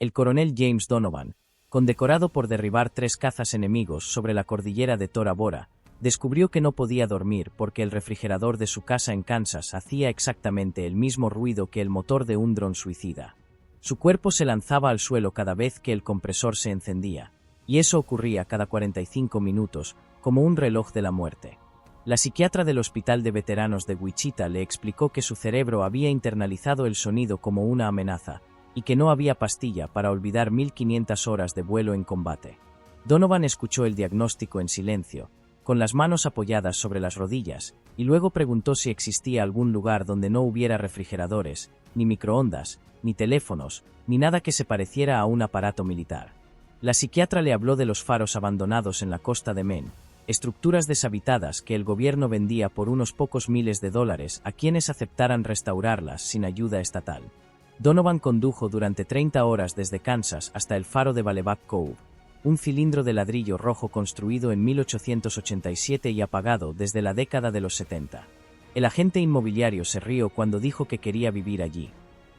el coronel James Donovan, condecorado por derribar 3 cazas enemigos sobre la cordillera de Tora Bora, descubrió que no podía dormir porque el refrigerador de su casa en Kansas hacía exactamente el mismo ruido que el motor de un dron suicida. Su cuerpo se lanzaba al suelo cada vez que el compresor se encendía, y eso ocurría cada 45 minutos, como un reloj de la muerte. La psiquiatra del Hospital de Veteranos de Wichita le explicó que su cerebro había internalizado el sonido como una amenaza, y que no había pastilla para olvidar 1500 horas de vuelo en combate. Donovan escuchó el diagnóstico en silencio, con las manos apoyadas sobre las rodillas, y luego preguntó si existía algún lugar donde no hubiera refrigeradores, ni microondas, ni teléfonos, ni nada que se pareciera a un aparato militar. La psiquiatra le habló de los faros abandonados en la costa de Maine, estructuras deshabitadas que el gobierno vendía por unos pocos miles de dólares a quienes aceptaran restaurarlas sin ayuda estatal. Donovan condujo durante 30 horas desde Kansas hasta el faro de Balebac Cove, un cilindro de ladrillo rojo construido en 1887 y apagado desde la década de los 70. El agente inmobiliario se rió cuando dijo que quería vivir allí.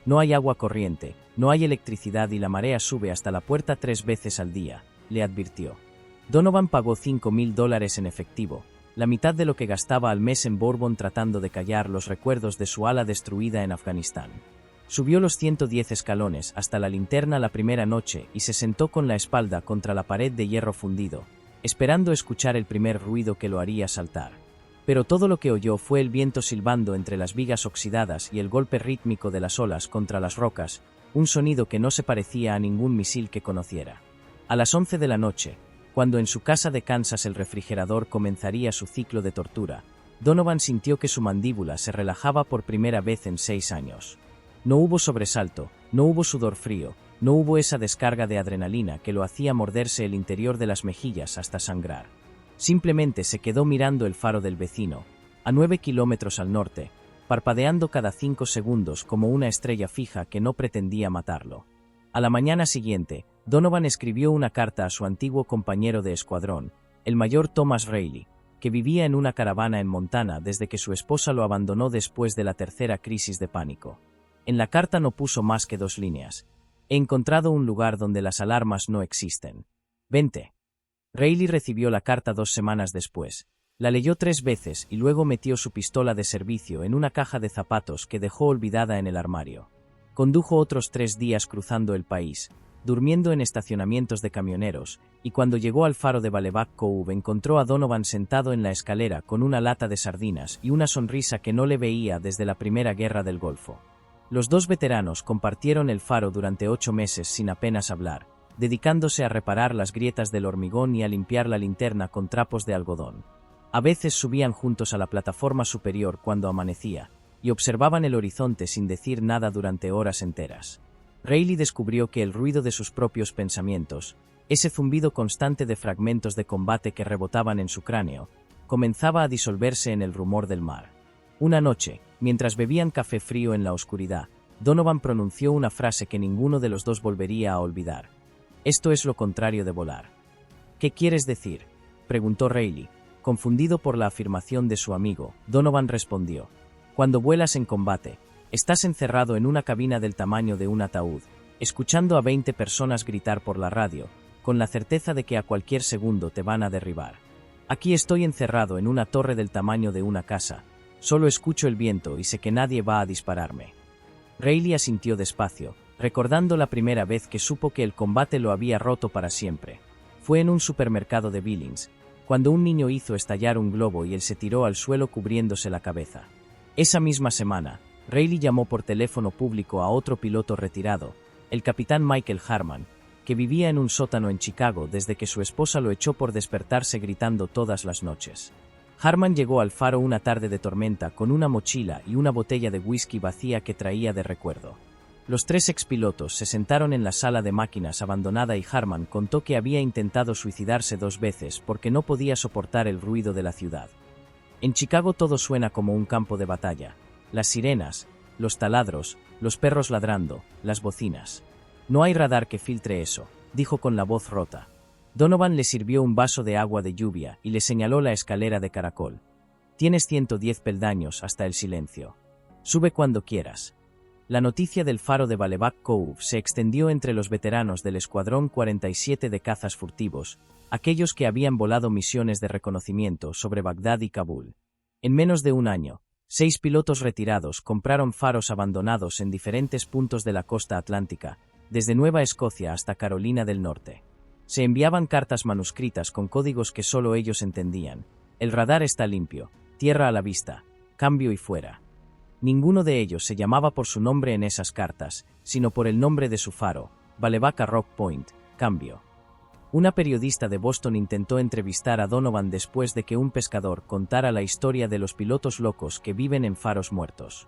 No hay agua corriente, no hay electricidad y la marea sube hasta la puerta 3 veces al día, le advirtió. Donovan pagó $5,000 en efectivo, la mitad de lo que gastaba al mes en Bourbon tratando de callar los recuerdos de su ala destruida en Afganistán. Subió los 110 escalones hasta la linterna la primera noche y se sentó con la espalda contra la pared de hierro fundido, esperando escuchar el primer ruido que lo haría saltar. Pero todo lo que oyó fue el viento silbando entre las vigas oxidadas y el golpe rítmico de las olas contra las rocas, un sonido que no se parecía a ningún misil que conociera. A las 11 de la noche, cuando en su casa de Kansas el refrigerador comenzaría su ciclo de tortura, Donovan sintió que su mandíbula se relajaba por primera vez en 6 años. No hubo sobresalto, no hubo sudor frío, no hubo esa descarga de adrenalina que lo hacía morderse el interior de las mejillas hasta sangrar. Simplemente se quedó mirando el faro del vecino, a 9 kilómetros al norte, parpadeando cada 5 segundos como una estrella fija que no pretendía matarlo. A la mañana siguiente, Donovan escribió una carta a su antiguo compañero de escuadrón, el mayor Thomas Reilly, que vivía en una caravana en Montana desde que su esposa lo abandonó después de la tercera crisis de pánico. En la carta no puso más que 2 líneas. He encontrado un lugar donde las alarmas no existen. Vente. Reilly recibió la carta 2 semanas después. La leyó 3 veces y luego metió su pistola de servicio en una caja de zapatos que dejó olvidada en el armario. Condujo otros 3 días cruzando el país, durmiendo en estacionamientos de camioneros, y cuando llegó al faro de Balebac Cove encontró a Donovan sentado en la escalera con una lata de sardinas y una sonrisa que no le veía desde la Primera Guerra del Golfo. Los 2 veteranos compartieron el faro durante 8 meses sin apenas hablar, dedicándose a reparar las grietas del hormigón y a limpiar la linterna con trapos de algodón. A veces subían juntos a la plataforma superior cuando amanecía, y observaban el horizonte sin decir nada durante horas enteras. Reilly descubrió que el ruido de sus propios pensamientos, ese zumbido constante de fragmentos de combate que rebotaban en su cráneo, comenzaba a disolverse en el rumor del mar. Una noche, mientras bebían café frío en la oscuridad, Donovan pronunció una frase que ninguno de los dos volvería a olvidar. Esto es lo contrario de volar. ¿Qué quieres decir?, preguntó Reilly. Confundido por la afirmación de su amigo, Donovan respondió. Cuando vuelas en combate, estás encerrado en una cabina del tamaño de un ataúd, escuchando a 20 personas gritar por la radio, con la certeza de que a cualquier segundo te van a derribar. Aquí estoy encerrado en una torre del tamaño de una casa. Solo escucho el viento y sé que nadie va a dispararme. Reilly asintió despacio, recordando la primera vez que supo que el combate lo había roto para siempre. Fue en un supermercado de Billings, cuando un niño hizo estallar un globo y él se tiró al suelo cubriéndose la cabeza. Esa misma semana, Reilly llamó por teléfono público a otro piloto retirado, el capitán Michael Harman, que vivía en un sótano en Chicago desde que su esposa lo echó por despertarse gritando todas las noches. Harman llegó al faro una tarde de tormenta con una mochila y una botella de whisky vacía que traía de recuerdo. Los 3 expilotos se sentaron en la sala de máquinas abandonada y Harman contó que había intentado suicidarse 2 veces porque no podía soportar el ruido de la ciudad. En Chicago todo suena como un campo de batalla. Las sirenas, los taladros, los perros ladrando, las bocinas. No hay radar que filtre eso, dijo con la voz rota. Donovan le sirvió un vaso de agua de lluvia y le señaló la escalera de caracol. Tienes 110 peldaños hasta el silencio. Sube cuando quieras. La noticia del faro de Balebac Cove se extendió entre los veteranos del Escuadrón 47 de cazas furtivos, aquellos que habían volado misiones de reconocimiento sobre Bagdad y Kabul. En menos de un año, 6 pilotos retirados compraron faros abandonados en diferentes puntos de la costa atlántica, desde Nueva Escocia hasta Carolina del Norte. Se enviaban cartas manuscritas con códigos que solo ellos entendían. El radar está limpio, tierra a la vista, cambio y fuera. Ninguno de ellos se llamaba por su nombre en esas cartas, sino por el nombre de su faro, Balebac Rock Point, cambio. Una periodista de Boston intentó entrevistar a Donovan después de que un pescador contara la historia de los pilotos locos que viven en faros muertos.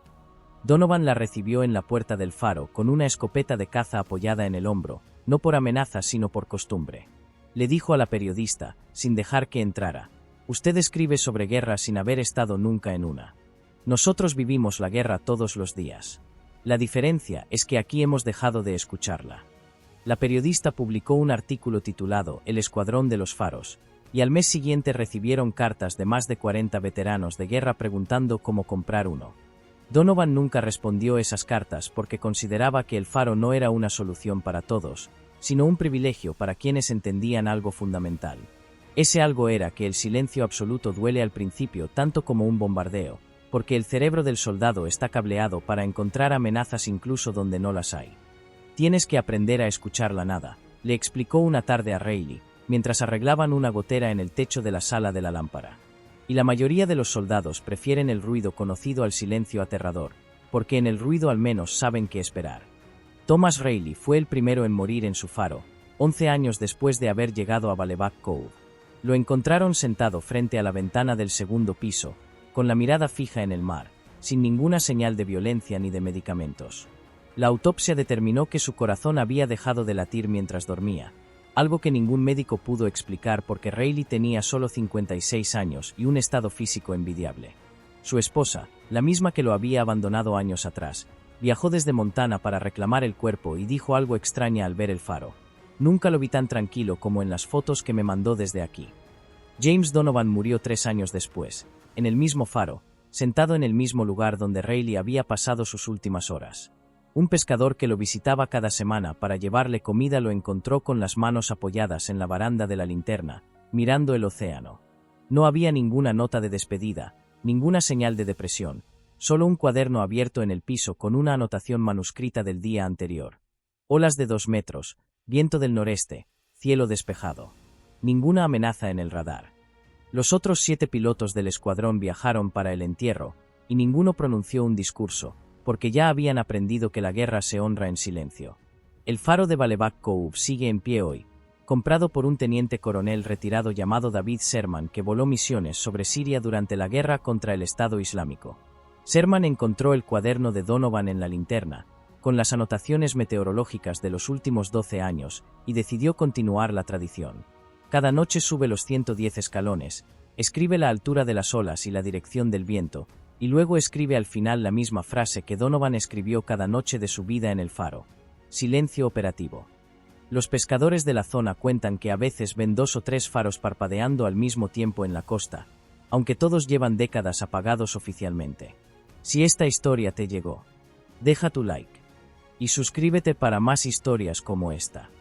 Donovan la recibió en la puerta del faro con una escopeta de caza apoyada en el hombro, no por amenaza sino por costumbre. Le dijo a la periodista, sin dejar que entrara: «Usted escribe sobre guerra sin haber estado nunca en una. Nosotros vivimos la guerra todos los días. La diferencia es que aquí hemos dejado de escucharla». La periodista publicó un artículo titulado El Escuadrón de los Faros, y al mes siguiente recibieron cartas de más de 40 veteranos de guerra preguntando cómo comprar uno. Donovan nunca respondió esas cartas porque consideraba que el faro no era una solución para todos, sino un privilegio para quienes entendían algo fundamental. Ese algo era que el silencio absoluto duele al principio tanto como un bombardeo, porque el cerebro del soldado está cableado para encontrar amenazas incluso donde no las hay. «Tienes que aprender a escuchar la nada», le explicó una tarde a Reilly, mientras arreglaban una gotera en el techo de la sala de la lámpara. Y la mayoría de los soldados prefieren el ruido conocido al silencio aterrador, porque en el ruido al menos saben qué esperar. Thomas Reilly fue el primero en morir en su faro, 11 años después de haber llegado a Balebac Cove. Lo encontraron sentado frente a la ventana del segundo piso, con la mirada fija en el mar, sin ninguna señal de violencia ni de medicamentos. La autopsia determinó que su corazón había dejado de latir mientras dormía, algo que ningún médico pudo explicar porque Reilly tenía solo 56 años y un estado físico envidiable. Su esposa, la misma que lo había abandonado años atrás, viajó desde Montana para reclamar el cuerpo y dijo algo extraña al ver el faro: «Nunca lo vi tan tranquilo como en las fotos que me mandó desde aquí». James Donovan murió 3 años después, en el mismo faro, sentado en el mismo lugar donde Reilly había pasado sus últimas horas. Un pescador que lo visitaba cada semana para llevarle comida lo encontró con las manos apoyadas en la baranda de la linterna, mirando el océano. No había ninguna nota de despedida, ninguna señal de depresión, solo un cuaderno abierto en el piso con una anotación manuscrita del día anterior. Olas de 2 metros, viento del noreste, cielo despejado. Ninguna amenaza en el radar. Los otros 7 pilotos del escuadrón viajaron para el entierro, y ninguno pronunció un discurso, porque ya habían aprendido que la guerra se honra en silencio. El faro de Balebac Cove sigue en pie hoy, comprado por un teniente coronel retirado llamado David Sherman que voló misiones sobre Siria durante la guerra contra el Estado Islámico. Sherman encontró el cuaderno de Donovan en la linterna, con las anotaciones meteorológicas de los últimos 12 años, y decidió continuar la tradición. Cada noche sube los 110 escalones, escribe la altura de las olas y la dirección del viento, y luego escribe al final la misma frase que Donovan escribió cada noche de su vida en el faro: silencio operativo. Los pescadores de la zona cuentan que a veces ven 2 o 3 faros parpadeando al mismo tiempo en la costa, aunque todos llevan décadas apagados oficialmente. Si esta historia te llegó, deja tu like y suscríbete para más historias como esta.